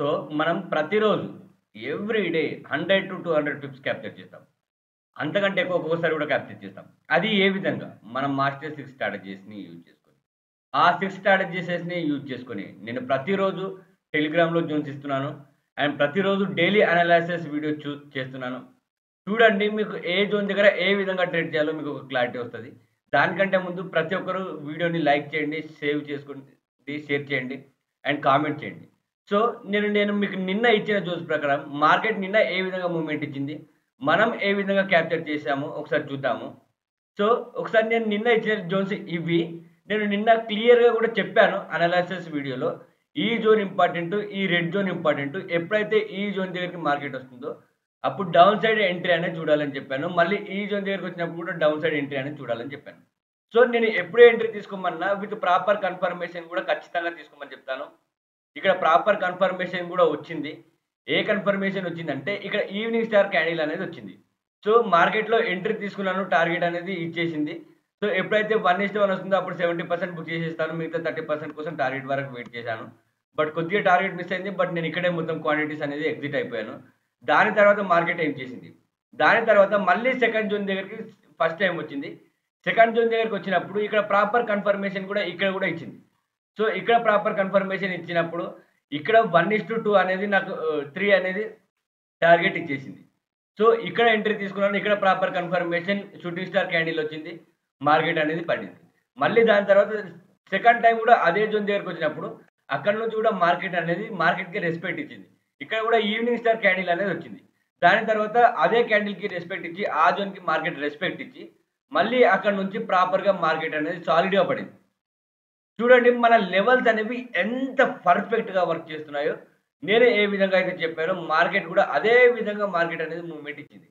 So, మనం ప్రతిరోజు every day 100-200 Pips capture చేస్తాం. అంతకంటే ఎక్కువ ఒక్కొక్కసారి కూడా క్యాప్చర్ చేస్తాం. అది ఏ విధంగా? మనం మాస్టర్ 6 స్ట్రాటజీస్‌ని యూజ్ చేసుకొని. ఆ 6 స్ట్రాటజీసెస్‌ని యూజ్ చేసుకొని నేను ప్రతిరోజు టెలిగ్రామ్‌లో జోన్స్ ఇస్తున్నాను. అండ్ ప్రతిరోజు డైలీ అనాలిసిస్ వీడియో చేస్తున్నాను. చూడండి మీకు ఏ జోన్ దగ్గర ఏ విధంగా ట్రేడ్ చేయాలో మీకు ఒక క్లారిటీ వస్తది. దానికంటే ముందు ప్రతి ఒక్కరు వీడియోని లైక్ చేయండి, సేవ్ చేసుకోండి, షేర్ చేయండి అండ్ కామెంట్ చేయండి. సో, నేను మీకు నిన్న ఇచ్చిన జోన్స్ ప్రకారం మార్కెట్ నిన్న ఏ విధంగా మూవ్‌మెంట్ ఇచ్చింది? మనం ఏ విధంగా క్యాప్చర్ చేసామో ఒకసారి చూద్దాము. సో, ఒకసారి నేను నిన్న ఇచ్చిన జోన్స్ ఇవి. నేను నిన్న క్లియర్‌గా కూడా చెప్పాను అనాలిసిస్ వీడియోలో. ఈ జోన్ ఇంపార్టెంటు, ఈ రెడ్ జోన్ ఇంపార్టెంటు. ఎప్పుడైతే ఈ జోన్ దగ్గరికి మార్కెట్ వస్తుందో అప్పుడు డౌన్ సైడ్ ఎంట్రీ అనేది చూడాలని చెప్పాను. మళ్ళీ ఈ జోన్ దగ్గరికొచ్చినప్పుడు కూడా డౌన్ సైడ్ ఎంట్రీ అనేది చూడాలని చెప్పాను. సో, నేను ఎప్పుడు ఎంట్రీ తీసుకోమన్నా విత్ ప్రాపర్ కన్ఫర్మేషన్ కూడా ఖచ్చితంగా తీసుకోమని చెప్తాను. ఇక్కడ ప్రాపర్ కన్ఫర్మేషన్ కూడా వచ్చింది. ఏ కన్ఫర్మేషన్ వచ్చిందంటే ఇక్కడ ఈవినింగ్ స్టార్ క్యాండిల్ అనేది వచ్చింది. సో, మార్కెట్‌లో ఎంట్రీ తీసుకున్నాను. టార్గెట్ అనేది ఇచ్చేసింది. సో, ఎప్పుడైతే 1:1 వస్తుందో అప్పుడు 70% బుక్ చేసేస్తాను. మిగతా 30% కోసం టార్గెట్ వరకు వెయిట్ చేశాను. బట్ కొద్దిగా టార్గెట్ మిస్ అయింది. బట్ నేను ఇక్కడే మొత్తం క్వాంటిటీస్ అనేది ఎగ్జిట్ అయిపోయాను. దాని తర్వాత మార్కెట్ ఏం చేసింది? దాని తర్వాత మళ్ళీ సెకండ్ జోన్ దగ్గరికి ఫస్ట్ టైమ్ వచ్చింది. సెకండ్ జోన్ దగ్గరికొచ్చినప్పుడు ఇక్కడ ప్రాపర్ కన్ఫర్మేషన్ కూడా ఇక్కడ కూడా ఇచ్చింది. సో, ఇక్కడ ప్రాపర్ కన్ఫర్మేషన్ ఇచ్చినప్పుడు ఇక్కడ 1:2 అనేది నాకు 3 అనేది టార్గెట్ ఇచ్చేసింది. సో, ఇక్కడ ఎంట్రీ తీసుకున్నాను. ఇక్కడ proper confirmation shooting star candle వచ్చింది. మార్కెట్ అనేది పడింది. మళ్ళీ దాని తర్వాత సెకండ్ టైమ్ కూడా అదే జోన్ దగ్గరికొచ్చినప్పుడు అక్కడి నుంచి కూడా మార్కెట్ అనేది మార్కెట్‌కి రెస్పెక్ట్ ఇచ్చింది. ఇక్కడ కూడా ఈవినింగ్ స్టార్ క్యాండిల్ అనేది వచ్చింది. దాని తర్వాత అదే క్యాండిల్‌కి రెస్పెక్ట్ ఇచ్చి ఆ జోన్‌కి మార్కెట్ రెస్పెక్ట్ ఇచ్చి మళ్ళీ అక్కడి నుంచి ప్రాపర్‌గా మార్కెట్ అనేది సాలిడ్‌గా పడింది. చూడండి మన లెవెల్స్ అనేవి ఎంత పర్ఫెక్ట్‌గా వర్క్ చేస్తున్నాయో. నేను ఏ విధంగా అయితే చెప్పానో మార్కెట్ కూడా అదే విధంగా మార్కెట్ అనేది మూవ్‌మెంట్ ఇచ్చింది.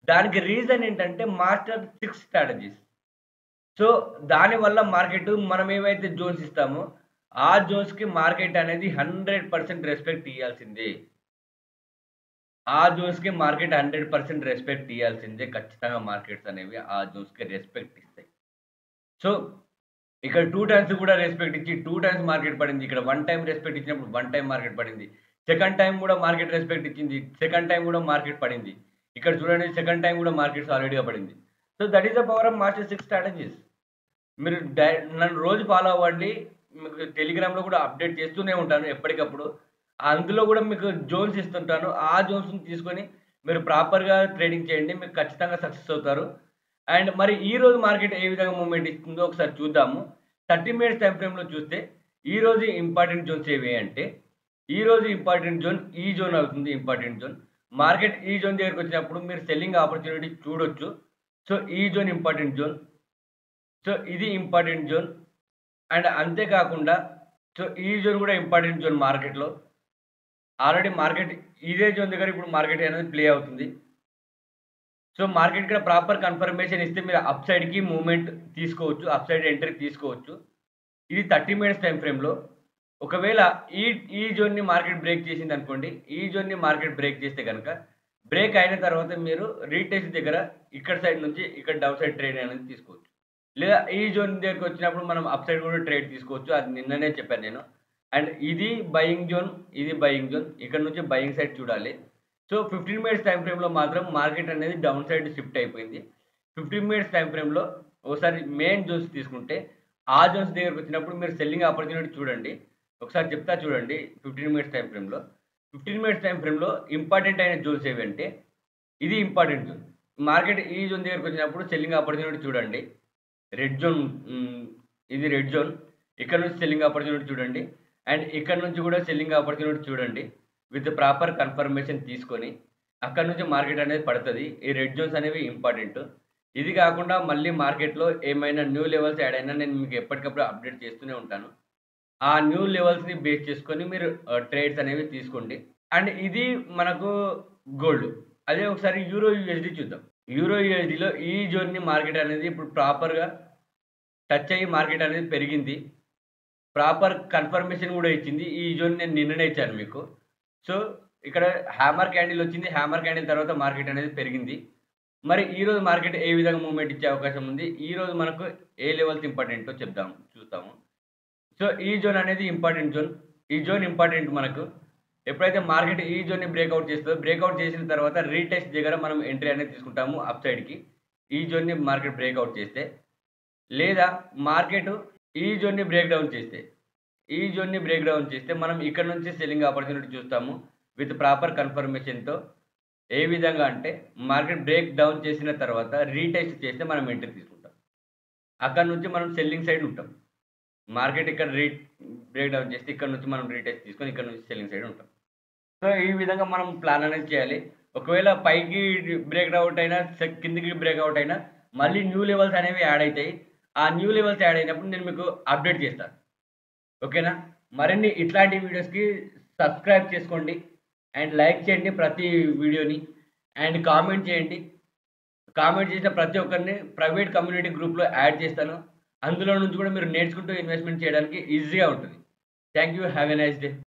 దానికి రీజన్ ఏంటంటే మాస్టర్ 6 స్ట్రాటజీస్. సో, దానివల్ల మార్కెట్ మనం ఏవైతే జోన్స్ ఇస్తామో ఆ జోన్స్‌కి మార్కెట్ అనేది 100% రెస్పెక్ట్ ఇయ్యాల్సిందే. ఆ జోన్స్‌కి మార్కెట్ 100% రెస్పెక్ట్ ఇయ్యాల్సిందే. ఖచ్చితంగా మార్కెట్స్ అనేవి ఆ జోన్స్‌కి రెస్పెక్ట్ ఇస్తాయి. సో, ఇక్కడ 2 టైమ్స్ కూడా రెస్పెక్ట్ ఇచ్చి 2 టైమ్స్ మార్కెట్ పడింది. ఇక్కడ 1 టైమ్ రెస్పెక్ట్ ఇచ్చినప్పుడు 1 టైమ్ మార్కెట్ పడింది. సెకండ్ టైమ్ కూడా మార్కెట్ రెస్పెక్ట్ ఇచ్చింది. సెకండ్ టైమ్ కూడా మార్కెట్ పడింది. ఇక్కడ చూడండి సెకండ్ టైమ్ కూడా మార్కెట్ సాలిడ్‌గా పడింది. So, that is the power of master 6 strategies. మీరు నన్ను రోజు ఫాలో అవ్వండి. మీకు టెలిగ్రామ్‌లో కూడా అప్డేట్ చేస్తూనే ఉంటాను ఎప్పటికప్పుడు. అందులో కూడా మీకు జోన్స్ ఇస్తుంటాను. ఆ జోన్స్‌ని తీసుకొని మీరు ప్రాపర్‌గా ట్రేడింగ్ చేయండి. మీకు ఖచ్చితంగా సక్సెస్ అవుతారు. అండ్ మరి ఈరోజు మార్కెట్ ఏ విధంగా మూవ్‌మెంట్ ఇస్తుందో ఒకసారి చూద్దాము. 30 మినిట్స్ టైమ్ ఫ్రేమ్‌లో చూస్తే ఈరోజు ఇంపార్టెంట్ జోన్స్ ఏవి అంటే, ఈరోజు ఇంపార్టెంట్ జోన్ ఈ జోన్ అవుతుంది ఇంపార్టెంట్ జోన్. మార్కెట్ ఈ జోన్ దగ్గరికొచ్చినప్పుడు మీరు సెల్లింగ్ ఆపర్చునిటీ చూడొచ్చు. సో, ఈ జోన్ ఇంపార్టెంట్ జోన్. సో, ఇది ఇంపార్టెంట్ జోన్. అండ్ అంతేకాకుండా సో, ఈ జోన్ కూడా ఇంపార్టెంట్ జోన్ మార్కెట్‌లో. ఆల్రెడీ మార్కెట్ ఇదే జోన్ దగ్గర ఇప్పుడు మార్కెట్ అనేది ప్లే అవుతుంది. సో, మార్కెట్ ఇక్కడ ప్రాపర్ కన్ఫర్మేషన్ ఇస్తే మీరు అప్ సైడ్‌కి మూవ్‌మెంట్ తీసుకోవచ్చు. అప్ సైడ్ ఎంట్రీ తీసుకోవచ్చు. ఇది 30 మినిట్స్ టైమ్ ఫ్రేమ్‌లో. ఒకవేళ ఈ ఈ జోన్‌ని మార్కెట్ బ్రేక్ చేసిందనుకోండి. ఈ జోన్‌ని మార్కెట్ బ్రేక్ చేస్తే గనక బ్రేక్ అయిన తర్వాత మీరు రీటెస్ట్ దగ్గర ఇక్కడ సైడ్ నుంచి ఇక్కడ డౌన్ సైడ్ ట్రేడ్ అనేది తీసుకోవచ్చు. లేదా ఈ జోన్ దగ్గరకొచ్చినప్పుడు మనం అప్ సైడ్ కూడా ట్రేడ్ తీసుకోవచ్చు. అది నిన్ననే చెప్పాను నేను. అండ్ ఇది బయింగ్ జోన్, ఇది బయింగ్ జోన్. ఇక్కడ నుంచి బయింగ్ సైడ్ చూడాలి. సో, 15 మినిట్స్ టైమ్ ఫ్రేమ్‌లో మాత్రం మార్కెట్ అనేది డౌన్ సైడ్ షిఫ్ట్ అయిపోయింది. 15 మినిట్స్ టైమ్ ఫ్రేమ్‌లో ఓసారి మెయిన్ జోన్స్ తీసుకుంటే, ఆ జోన్స్ దగ్గరకొచ్చినప్పుడు మీరు సెల్లింగ్ ఆపర్చునిటీ చూడండి. ఒకసారి చెప్తా చూడండి 15 మినిట్స్ టైమ్ ఫ్రేమ్‌లో. 15 మినిట్స్ టైమ్ ఫ్రేమ్‌లో ఇంపార్టెంట్ అయిన జోన్స్ ఏవంటే, ఇది ఇంపార్టెంట్ జోన్. మార్కెట్ ఈ జోన్ దగ్గరకొచ్చినప్పుడు సెల్లింగ్ ఆపర్చునిటీ చూడండి. రెడ్ జోన్ ఇది రెడ్ జోన్. ఇక్కడ నుంచి సెల్లింగ్ ఆపర్చునిటీ చూడండి. అండ్ ఇక్కడ నుంచి కూడా సెల్లింగ్ ఆపర్చునిటీ చూడండి. విత్ ప్రాపర్ కన్ఫర్మేషన్ తీసుకొని, అక్కడి నుంచి మార్కెట్ అనేది పడతది. ఈ రెడ్ జోన్స్ అనేవి ఇంపార్టెంట్. ఇది కాకుండా మళ్ళీ మార్కెట్‌లో ఏమైనా న్యూ లెవెల్స్ యాడ్ అయినా నేను మీకు ఎప్పటికప్పుడు అప్డేట్ చేస్తూనే ఉంటాను. ఆ న్యూ లెవెల్స్‌ని బేస్ చేసుకొని మీరు ట్రేడ్స్ అనేవి తీసుకోండి. అండ్ ఇది మనకు గోల్డ్. అదే ఒకసారి యూరో యూఎస్‌డి చూద్దాం. యూరో యూఎస్‌డిలో ఈ జోన్‌ని మార్కెట్ అనేది ఇప్పుడు ప్రాపర్‌గా టచ్ అయ్యి మార్కెట్ అనేది పెరిగింది. ప్రాపర్ కన్ఫర్మేషన్ కూడా ఇచ్చింది. ఈ జోన్ నేను నిన్ననే ఇచ్చాను మీకు. సో, ఇక్కడ హ్యామర్ క్యాండిల్ వచ్చింది. హ్యామర్ క్యాండిల్ తర్వాత మార్కెట్ అనేది పెరిగింది. మరి ఈరోజు మార్కెట్ ఏ విధంగా మూవ్‌మెంట్ ఇచ్చే అవకాశం ఉంది? ఈరోజు మనకు ఏ లెవెల్స్ ఇంపార్టెంటో చూస్తాము. సో, ఈ జోన్ అనేది ఇంపార్టెంట్ జోన్. ఈ జోన్ ఇంపార్టెంట్ మనకు. ఎప్పుడైతే మార్కెట్ ఈ జోన్‌ని బ్రేక్‌ఔట్ చేస్తదో, బ్రేక్‌ఔట్ చేసిన తర్వాత రీటెస్ట్ దగ్గర మనం ఎంట్రీ అనేది తీసుకుంటాము అప్ సైడ్‌కి. ఈ జోన్‌ని మార్కెట్ బ్రేక్‌ఔట్ చేస్తే. లేదా మార్కెట్ ఈ జోన్‌ని బ్రేక్ డౌన్ చేస్తే, ఈ జోన్‌ని బ్రేక్ డౌన్ చేస్తే మనం ఇక్కడ నుంచి సెల్లింగ్ ఆపర్చునిటీ చూస్తాము. విత్ ప్రాపర్ కన్ఫర్మేషన్‌తో. ఏ విధంగా అంటే మార్కెట్ బ్రేక్ డౌన్ చేసిన తర్వాత రీటెస్ట్ చేస్తే మనం ఎంట్రీ తీసుకుంటాం. అక్కడి నుంచి మనం సెల్లింగ్ సైడ్ ఉంటాం. మార్కెట్ ఇక్కడ బ్రేక్ డౌన్ చేస్తే ఇక్కడ నుంచి మనం రీటెస్ట్ తీసుకొని ఇక్కడ నుంచి సెల్లింగ్ సైడ్ ఉంటాం. సో, ఈ విధంగా మనం ప్లాన్ అనేది చేయాలి. ఒకవేళ పైకి బ్రేక్‌ఔట్ అయినా, కిందకి బ్రేక్‌ఔట్ అయినా మళ్ళీ న్యూ లెవెల్స్ అనేవి యాడ్ అయితాయి. ఆ న్యూ లెవెల్స్ యాడ్ అయినప్పుడు నేను మీకు అప్డేట్ చేస్తాను. ఓకేనా? మరిన్ని ఇట్లాంటి వీడియోస్‌కి సబ్స్క్రైబ్ చేసుకోండి. అండ్ లైక్ చేయండి ప్రతి వీడియోని. అండ్ కామెంట్ చేయండి. కామెంట్ చేసిన ప్రతి ఒక్కరిని ప్రైవేట్ కమ్యూనిటీ గ్రూప్‌లో యాడ్ చేస్తాను. అందులో నుంచి కూడా మీరు నేర్చుకుంటూ ఇన్వెస్ట్‌మెంట్ చేయడానికి ఈజీగా ఉంటుంది. Thank you. Have a nice day.